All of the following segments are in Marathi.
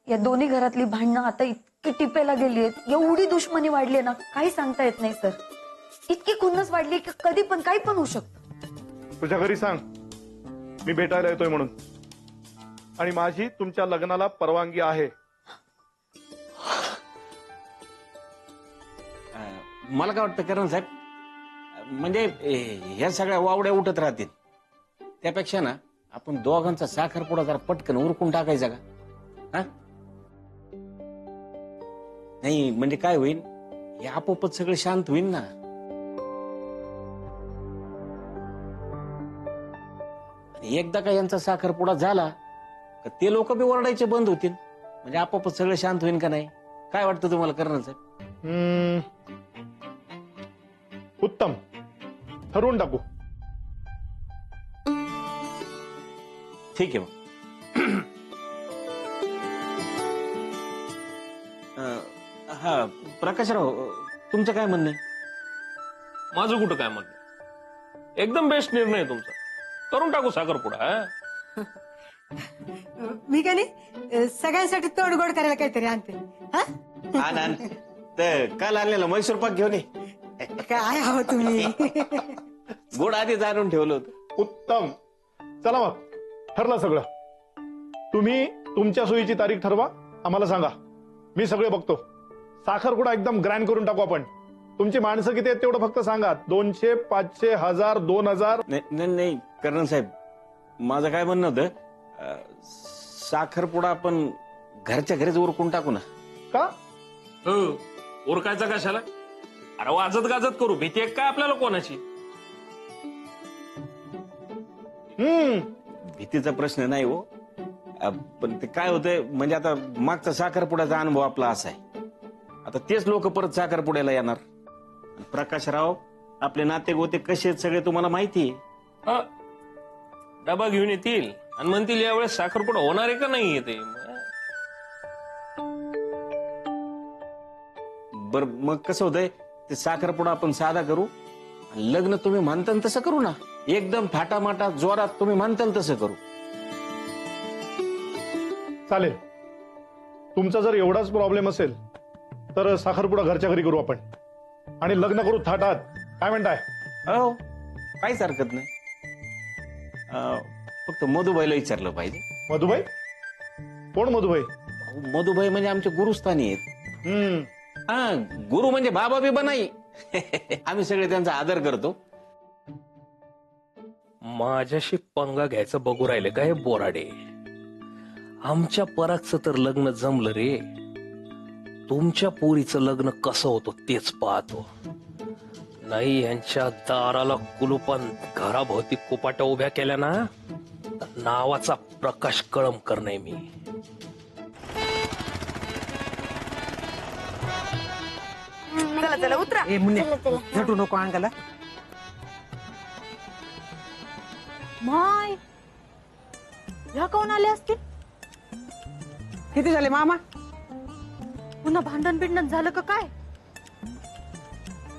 या दोन्ही घरातली भांडणं आता इतकी टिपेला गेली आहेत, एवढी दुश्मनी वाढली ना, काही सांगता येत नाही सर. इतकी खुन्नस वाढली की कधी पण काही पण होऊ शकतं. तुझ्या घरी सांग मी भेटायला येतोय म्हणून, आणि माझी तुमच्या लग्नाला परवानगी आहे. मला काय वाटतं करण साहेब, म्हणजे ह्या सगळ्या वावड्या उठत राहतील त्यापेक्षा ना आपण दोघांचा साखरपुडा जरा पटकन उरकून टाकायचा का? हा नाही म्हणजे काय होईल, हे आपोआपच सगळं शांत होईल ना. आणि एकदा का यांचा साखरपुडा झाला का ते लोक बी ओरडायचे बंद होतील, म्हणजे आपोआपच सगळं शांत होईल का नाही? काय वाटतं तुम्हाला करण साहेब? उत्तम, ठरवून टाकू. ठीक आहे मग. हा प्रकाशराव, तुमचं काय म्हणणं आहे? माझं कुठं काय म्हणणं, एकदम बेस्ट निर्णय तुमचा. करून टाकू साखरपुडा. मी का नाही सगळ्यांसाठी तोडगोड करायला काहीतरी आणते. आण तर काल आणलेलं म्हैसूर पाक घेऊन ये. काय हवं तुम्ही? गोड आधीच आणून ठेवलं होतं. उत्तम, चला मग ठरलं सगळं. तुम्ही तुमच्या सोयीची तारीख ठरवा, आम्हाला सांगा, मी सगळे बघतो. साखरपुडा एकदम ग्रँड करून टाकू आपण. तुमची माणसं किती आहेत तेवढं फक्त सांगा. 200, 500, 1000, 2000. नाही करण साहेब, माझं काय म्हणणं होतं, साखरपुडा आपण घरच्या घरीच उरकून टाकू ना. का? उरकायचा कशाला? अरे वाजत गाजत करू, भीती आहे काय आपल्याला कोणाची? भीतीचा प्रश्न नाही हो, पण ते काय होतंय, म्हणजे आता मागचा साखरपुड्याचा अनुभव आपला असा आहे, आता तेच लोक परत साखरपुड्याला येणार. प्रकाशराव, आपले नाते गोते कसे आहेत सगळे तुम्हाला माहिती आहे. डबा घेऊन येतील आणि म्हणतील यावेळेस साखरपुडा होणार आहे का नाही येते. बर मग कसं होतंय, ते साखरपुडा आपण साधा करू, लग्न तुम्ही म्हणताल तसं करू ना, एकदम थाटामाटा जोरात तुम्ही म्हणताल तसं करू. चालेल. तुमचा जर एवढाच प्रॉब्लेम असेल तर साखरपुडा घरच्या घरी करू आपण, आणि लग्न करू थाटात. काय म्हणताय? हो, काहीच हरकत नाही. फक्त मधुबाईला विचारलं पाहिजे. मधुबाई? कोण मधुबाई? मधुबाई म्हणजे आमचे गुरुस्थानी आहेत. हा, गुरु म्हणजे बाबा बिबा नाही. आम्ही सगळे त्यांचा आदर करतो. माझ्याशी पंगा घ्यायचं बघू राहिले काय बोराडे? आमच्या परागचं तर लग्न जमलं रे, तुमच्या पोरीचं लग्न कसं होतं तेच पाहतो. नाही यांच्या दाराला कुलूपन घराभोवती कुपाट्या उभ्या केल्या ना, तर नावाचा प्रकाश कळमकर नाही मी. चला चला उतरा. झटू नको अंगाला. माय, या कोण आले असतील? किती झाले मामा? पुन्हा भांडण बिंडण झालं का काय?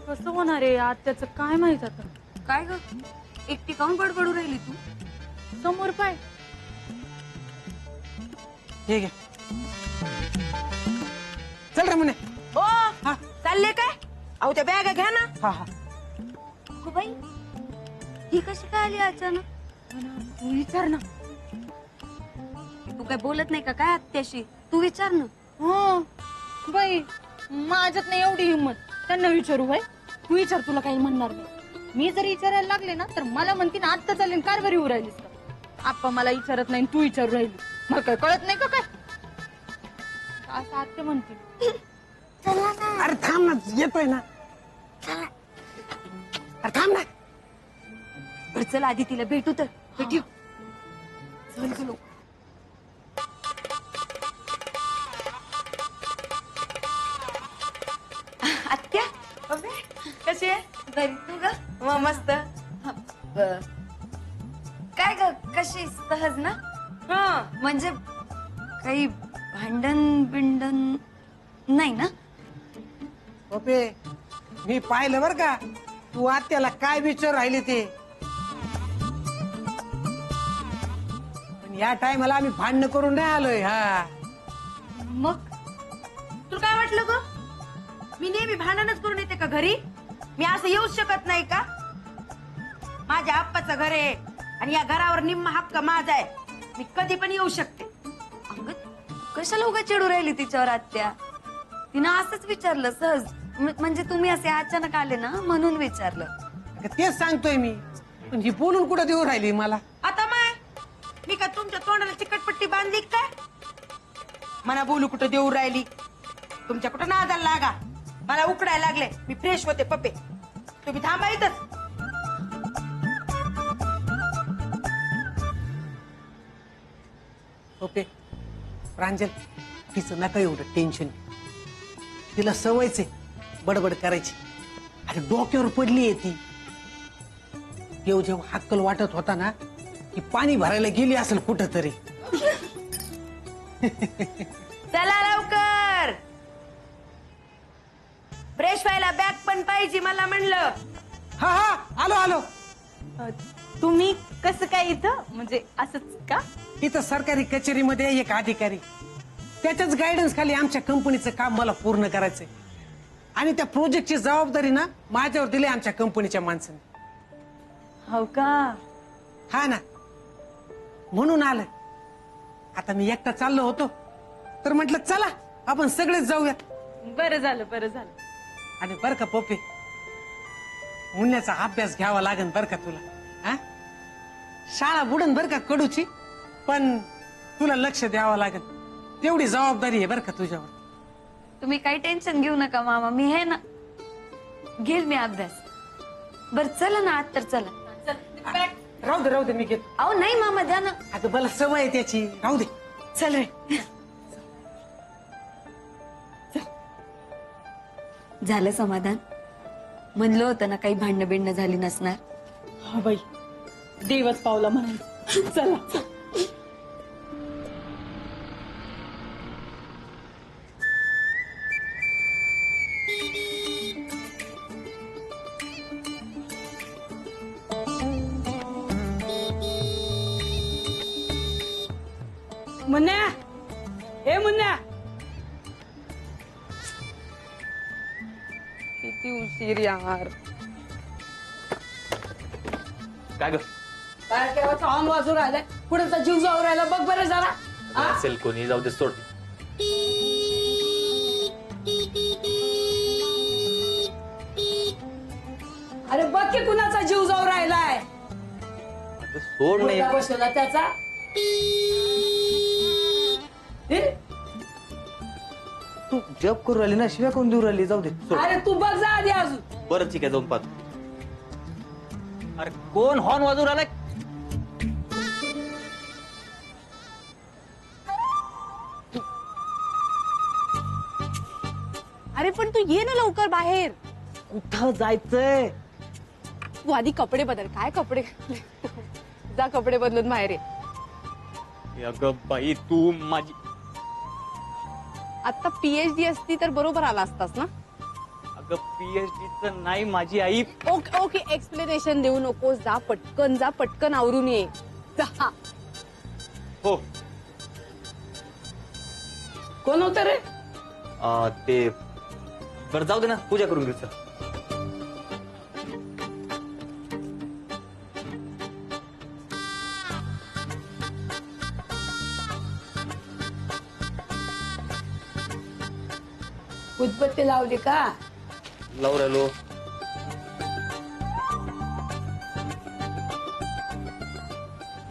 कसं होणार आहे आत्याचं काय माहित आता. काय ग, एकटी काऊन बडबडू राहिली तू? समोर पाय. ठीक आहे, चल रे मुने. ओ चालले काय? अहो त्या बॅगा घ्या ना. हा हा, हो बाई, ही कशी काय आली अचानक? तू विचार ना. तू काय बोलत नाही का काय आत्याशी? तू विचार ना. हो बाई, माझ्यात नाही एवढी हिंमत. त्यांना विचारू बाई. तू विचार, तुला काही म्हणणार नाही. मी जर विचारायला लागले ना तर मला म्हणतील आत्ता चालेल कारभारी येऊ राहिलीस का? आप्पा मला विचारत नाही, तू विचारू राहिली. मला काय कळत नाही का काय? असं आत्या म्हणतील. अरे थांब ना, येतोय ना. अरे थांब ना. बरं चल आधी तिला भेटू तर. भेटू. चल गेलो. आत्या कशी आहे? बरी, तू ग? मग मस्त. काय ग, कशी सहज ना? हा, म्हणजे काही भांडण बिंडण नाही ना? ओपे, मी पाहिलं बर का, तू आत्याला काय विचार राहिले ते. पण या टायमाला आम्ही भांडण करून नाही आलोय. हा, मग तुला काय वाटलं ग? मी नेहमी भांडणच करून येते का घरी? मी असं येऊच शकत नाही का? माझ्या आप्पाचं घर आहे आणि या घरावर निम्मा हक्क माझा आहे. मी कधी पण येऊ शकते. अगं कशाला उगा चिडू राहिली तिच्यावर आत्या? तिनं असंच विचारलं सहज. म्हणजे तुम्ही असे अचानक आले ना म्हणून विचारलं. अगं तेच सांगतोय मी, पण ही बोलून कुठं देऊ राहिली मला? आता माय मी का तुमच्या तोंडाला चिकटपट्टी बांधली काय? मला बोलू कुठं देऊ राहिली? तुमच्या कुठं नादाला लागा. मला उकडायला लागले. मी फ्रेश होते पप्पे. तुम्ही थांबा इथंच. ओके प्रांजल, तिचं नका एवढं टेन्शन. तिला सवयच आहे बडबड करायची. अरे डोक्यावर पडली आहे ती. जेव्हा हक्कल वाटत होता ना की पाणी भरायला गेली असेल कुठं तरी. चला लवकर. फ्रेश व्हायला बॅग पण पाहिजे मला म्हणलं. हा हा आलो आलो. तुम्ही कसं काय इथं? म्हणजे असंच का? इथं सरकारी कचेरीमध्ये एक अधिकारी, त्याच्याच गायडन्स खाली आमच्या कंपनीचं काम मला पूर्ण करायचंय. आणि त्या प्रोजेक्टची जबाबदारी ना माझ्यावर दिली आमच्या कंपनीच्या माणसाने. हो का? हा ना, म्हणून आलं. आता मी एकटा चाललो होतो तर म्हटलं चला आपण सगळेच जाऊयात. बरं झालं बरं झालं. आणि बर का पप्पे, मुन्याचा अभ्यास घ्यावा लागेल बर का तुला. हा, शाळा बुडन बर का कडूची, पण तुला लक्ष द्यावं लागेल. तेवढी जबाबदारी आहे बर का तुझ्यावर. तुम्ही काही टेन्शन घेऊ नका मामा, मी आहे ना. घेईल मी अभ्यास. बर चला ना आत तर चला. राहू दे मी घेत. अहो नाही मामा द्या ना. आता मला सवय आहे त्याची, राहू दे. चल रे. झालं समाधान? म्हणलं होतं ना काही भांडणं बिंडणं झाली नसणार. हा बाई, देवच पावला म्हणायचं. चला. मुन्या, हे मुन्या, किती उशीर यार. काय ग काय केव्हाचा हॉर्न वाजून राहिलाय? कुणाचा जीव जाऊ राहिला बघ बरं जरा. असेल कोणी, जाऊ दे सोड. अरे बघ की कुणाचा जीव जाऊ राहिलाय. अगं सोड नाही. मुलगा बसवला त्याचा. हे? तू जप करू राहिली ना, शिव्या कोण देऊ राहिली? जाऊ दे सोड. अरे तू बघ जा आधी अजून. बरं ठीक आहे, जाऊन पाहतो. अरे कोण हॉर्न वाजवून राहिलाय? अरे पण तू ये ना लवकर बाहेर. कुठं जायचंय? तू आधी कपडे बदल. काय कपडे? जा कपडे बदलून बाहेर ये. अगं बाई, तू माझी आता PhD असती तर बरोबर आला असतास ना. अगं PhD नाही, माझी आई. ओके ओके, एक्सप्लेनेशन देऊ नकोस. जा पटकन, जा पटकन आवरून ये. जा. हो. कोण होतं रे? ते बरं जाऊ दे ना, पूजा करून घेऊ. चल. उदबत्ती लावली का? लावू राहिलो.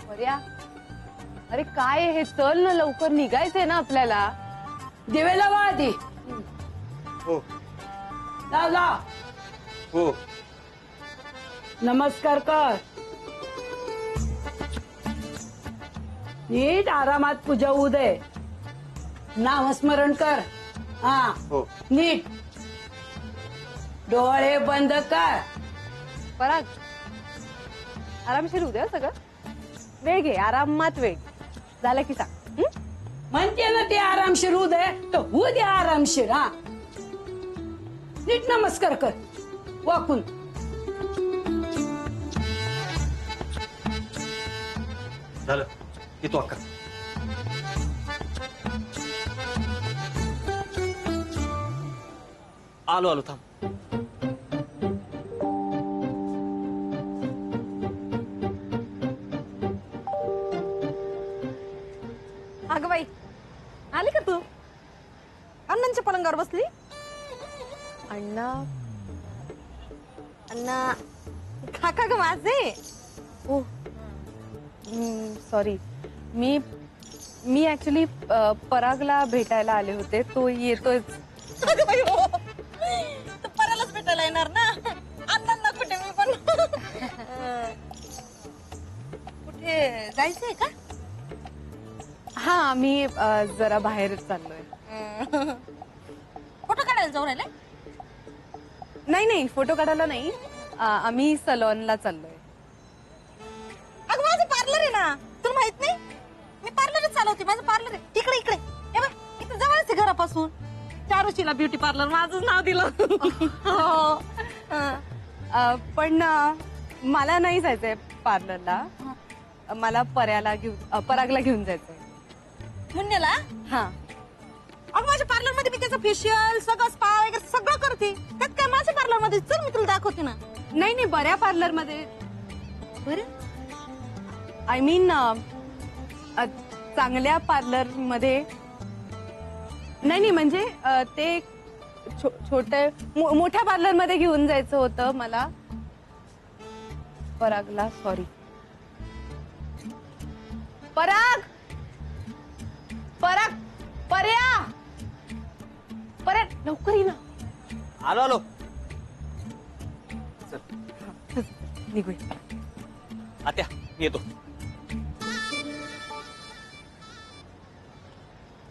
बऱ्या, अरे काय हे? चल ना लवकर, निघायचंय ना आपल्याला. दिवे लावा आधी. हो लाव लाव. हो. नमस्कार कर. नीट आरामात पूजा होऊ दे. नामस्मरण कर. हा हो. नीट. डोळे बंद कर. पराग, आरामशीर उद्या सगळं. वेळ घे, आरामात वेळ. झालं की सांग. म्हणते ना ते आरामशीर होऊ दे, तर होऊ दे आरामशीर. हा नीट नमस्कार कर वाकून. झालं, येतो अक्का. आलो आलो थांब. अगं बाई आली का तू? अण्णांच्या पलंगावर बसली. अण्णा अण्णा काका ग माझे. ओ सॉरी, मी ऍक्च्युली परागला भेटायला आले होते. तो येतोय. अगं बाई हो, तर परालाच भेटायला येणार ना. अण्णांना कुठे मी पण. कुठे जायचंय का? हा मी जरा बाहेर चाललोय. फोटो काढायला जाऊ राहिले. नाही फोटो काढायला नाही. आम्ही सलॉनला चाललोय. अगं माझं पार्लर आहे ना, तुला माहित नाही? मी पार्लरच चालवते. माझं पार्लर आहे इकडे इकडे. हे बघ, इथे जवळच आहे घरापासून. चारुशीला ब्युटी पार्लर माझंच नाव दिलं. पण मला नाही जायचंय पार्लरला. मला परागला घेऊन जायचंय. मुन्नेला? हा. अगं माझ्या पार्लर मध्ये मी त्याचं फेशियल सगळं स्पा वगैरे सगळं करते. त्यात काय माझ्या पार्लर मध्ये चल मी तुला दाखवते ना. नाही बऱ्या पार्लर मध्ये. बरं आय मीन चांगल्या पार्लर मध्ये. नाही म्हणजे ते मोठ्या पार्लर मध्ये घेऊन जायचं होतं मला परागला. सॉरी. पराग पर्या लवकर ये ना. आलो आलो. निघूया. आत्या मी येतो.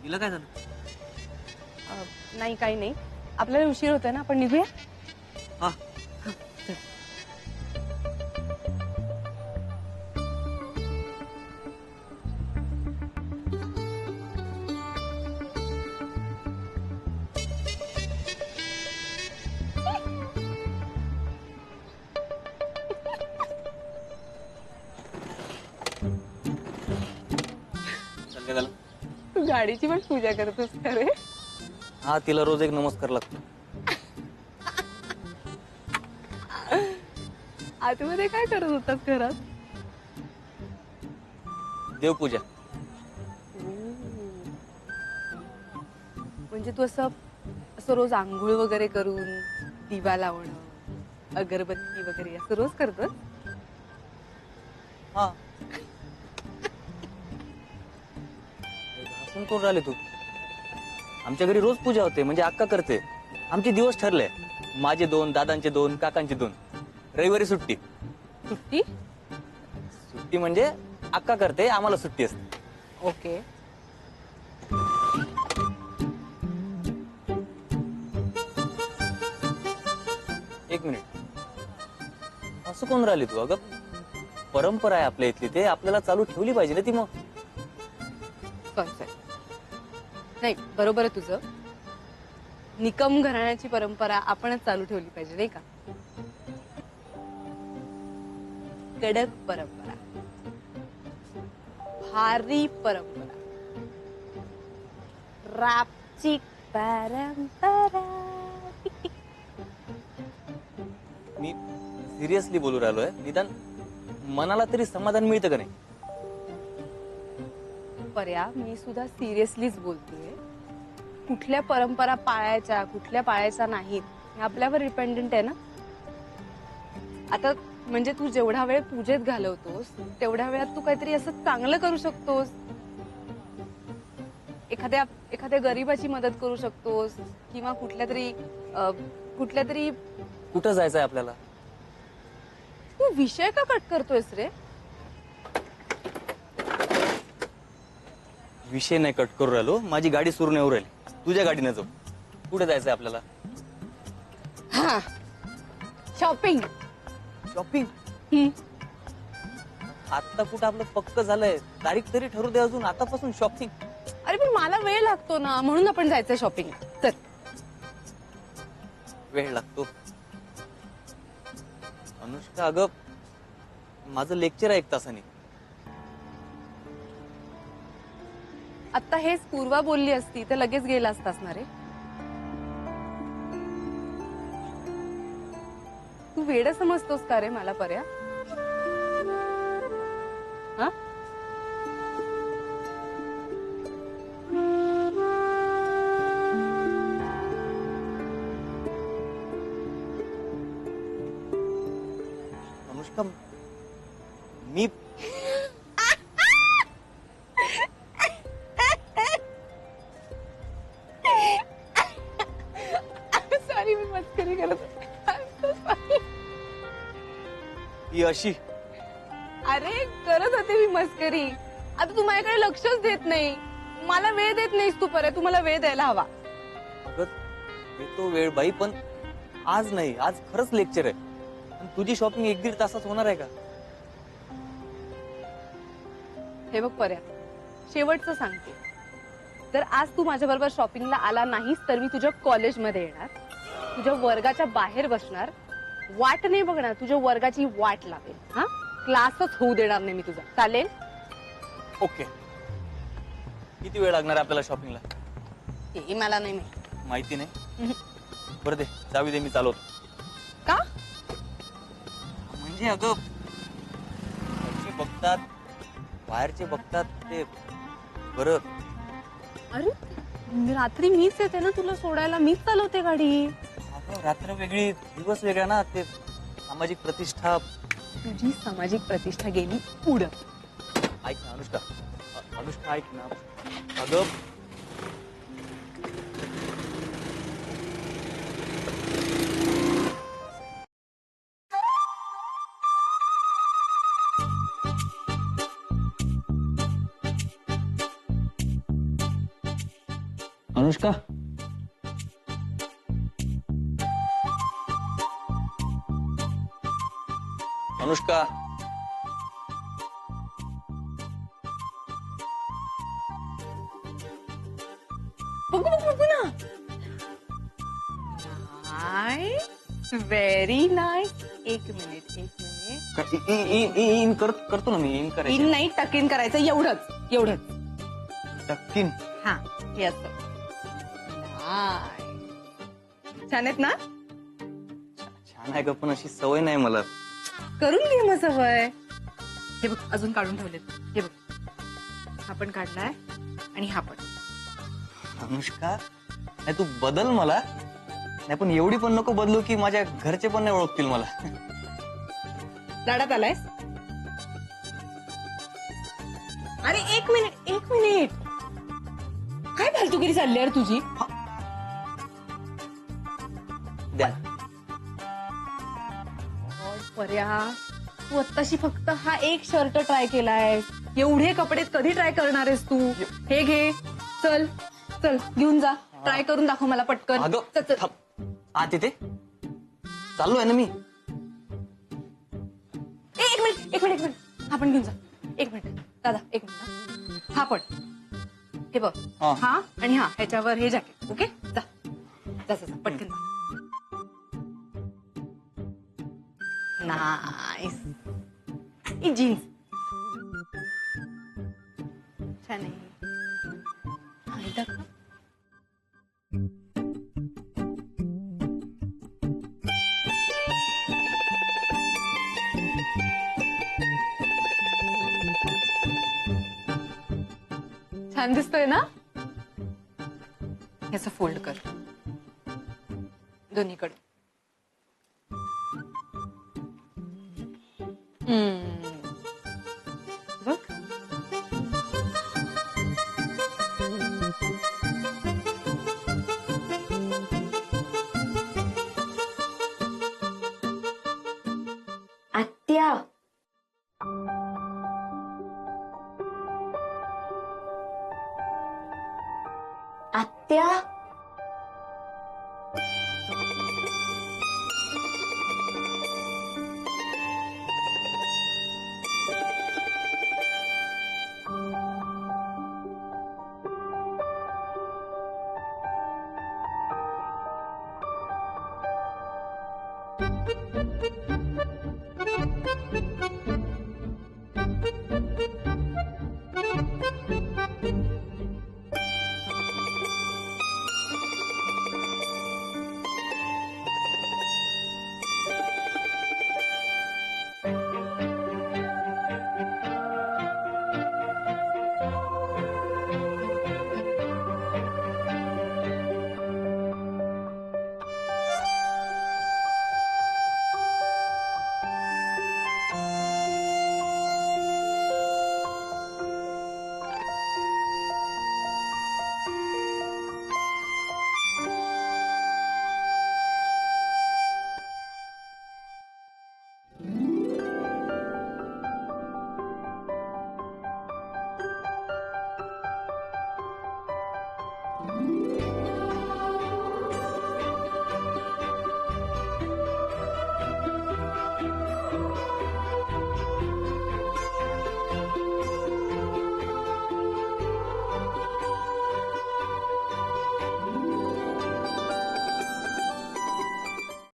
तिला काय झालं? नाही काही नाही. आपल्याला उशीर होतोय ना, आपण निघूया. हा. काय झालं? तू गाडीची पण पूजा करतोस का रे? हा, तिला रोज एक नमस्कार लागतो. आतमध्ये काय करत होतास घरात? देवपूजा. म्हणजे तू असं रोज आंघोळ वगैरे करून दिवा लावणं, अगरबत्ती वगैरे असं रोज करतोस? हा. हसून कोण राहिले तू? आमच्या घरी रोज पूजा होते, म्हणजे अक्का करते. आमचे दिवस ठरले. माझे 2, दादांचे 2, काकांचे 2. रविवारी सुट्टी. सुट्टी? सुट्टी म्हणजे अक्का करते, आम्हाला सुट्टी असते. ओके. एक मिनिट. असं कोण राहिली तू? अगं परंपरा आहे आपल्या इथली, ते आपल्याला चालू ठेवली पाहिजे ना ती. मग नाही, बरोबर आहे तुझं. निकम घराण्याची परंपरा आपणच चालू ठेवली पाहिजे, नाही का? कडक परंपरा, भारी परंपरा, रापची परंपरा. मी सिरियसली बोलू राहिलोय. निदान मनाला तरी समाधान मिळतं का नाही? पर्या, मी सुद्धा सिरियसलीच बोलतोय. कुठल्या परंपरा पाळायच्या, कुठल्या पाळायच्या नाहीत, हे आपल्यावर डिपेंडेंट आहे ना. आता म्हणजे तू जेवढा वेळ पूजेत घालवतोस तेवढ्या वेळात तू काहीतरी असं चांगलं करू शकतोस. एखाद्या गरीबाची मदत करू शकतोस, किंवा कुठल्या तरी कुठं जायचंय आपल्याला? तू विषय का कट करतोयस रे? विषय नाही कट करू राहिलो. माझी गाडी सुरू नाही होऊ राहिली. तुझ्या गाडीने जाऊ. कुठे जायचंय आपल्याला? हा, शॉपिंग. शॉपिंग? आता कुठं आपलं पक्क झालंय? तारीख तरी ठरू दे अजून. आतापासून शॉपिंग? अरे पण मला वेळ लागतो ना, म्हणून आपण जायचंय शॉपिंग. तर वेळ लागतो. अनुष्का, अगं माझं लेक्चर आहे 1 तासाने. आता हेच पूर्वा बोलली असती तर लगेच गेला असतास ना रे. तू वेड समजतोस का रे मला पर्या? हा? अनुष्का, मी सॉरी, मी मस्करी करत होते. I'm so sorry. ही अशी अरे करत होते मी मस्करी. आता तू माझ्याकडे लक्षच देत नाही, मला वेळ देत नाहीस तू पर्या. तू मला वेळ द्यायला हवा. अगं येतो वेळ बाई, पण आज नाही. आज खरंच लेक्चर आहे आणि तुझी शॉपिंग 1-1.5 तासात होणार आहे का? हे बघ पर्या, शेवटचं सांगते, जर आज तू माझ्या बरोबर शॉपिंगला आला नाहीस तर मी तुझ्या कॉलेजमध्ये येणार, तुझ्या वर्गाच्या बाहेर बसणार, वाट नाही बघणार, तुझ्या वर्गाची वाट लावेल. हा, क्लासच होऊ देणार नाही मी तुझा. चालेल? ओके. किती वेळ लागणार आहे आपल्याला शॉपिंगला? हे मला नाही माहिती. माहिती नाही? बरं दे, जाऊ दे, मी चालवतो. का? म्हणजे अगं घरचे बघतात, बाहेरचे बघतात ते बरं. अरे रात्री मीच येते ना तुला सोडायला, मीच चालवते गाडी. अगं रात्र वेगळी, दिवस वेगळा ना. ते सामाजिक प्रतिष्ठा. तुझी सामाजिक प्रतिष्ठा गेली पुढं. ऐक ना अनुष्का, अनुष्का ऐक ना. अगं अनुष्का, अनुष्का, बघू बघू बघू ना. Very nice. एक मिनिट. इन करतो ना मी. इन इन करायचं. नाही, टक इन करायचं. एवढंच. टक्कीन. हा, हे असं. छान आहेत ना? छान आहे का, पण अशी सवय नाही मला. करून घे मग सवय. हे बघ, अजून काढून ठेवलेत. हे बघ, हा पण काढलाय आणि हा पण. अनुष्का, नाही तू बदल मला, नाही पण एवढी पण नको बदलू की माझ्या घरचे पण नाही ओळखतील मला. लाडात आलायस? अरे एक मिनिट. काय फालतूगिरी चालली यार तुझी? द्या. पर्या, तू आत्ताशी फक्त हा एक शर्ट ट्राय केलाय. एवढे कपडे कधी ट्राय करणार आहेस तू? हे घे, चल चल घेऊन जा. ट्राय करून दाखव मला पटकन. अगं चल, चल. थांब. आत येते, चालू आहे ना मी. एक मिनिट. हा पण घेऊन जा. एक मिनिट दादा, एक मिनिट. हा पण. हे बघ, हा. हा आणि हा, ह्याच्यावर हे जॅकेट. ओके, जा जा जा, पटकन जा. नाईस. जीन्स छान आहे. हा, हे दाखव. छान दिसतोय ना? याचं फोल्ड कर दोन्हीकडे. बघ. आत्या, आत्या,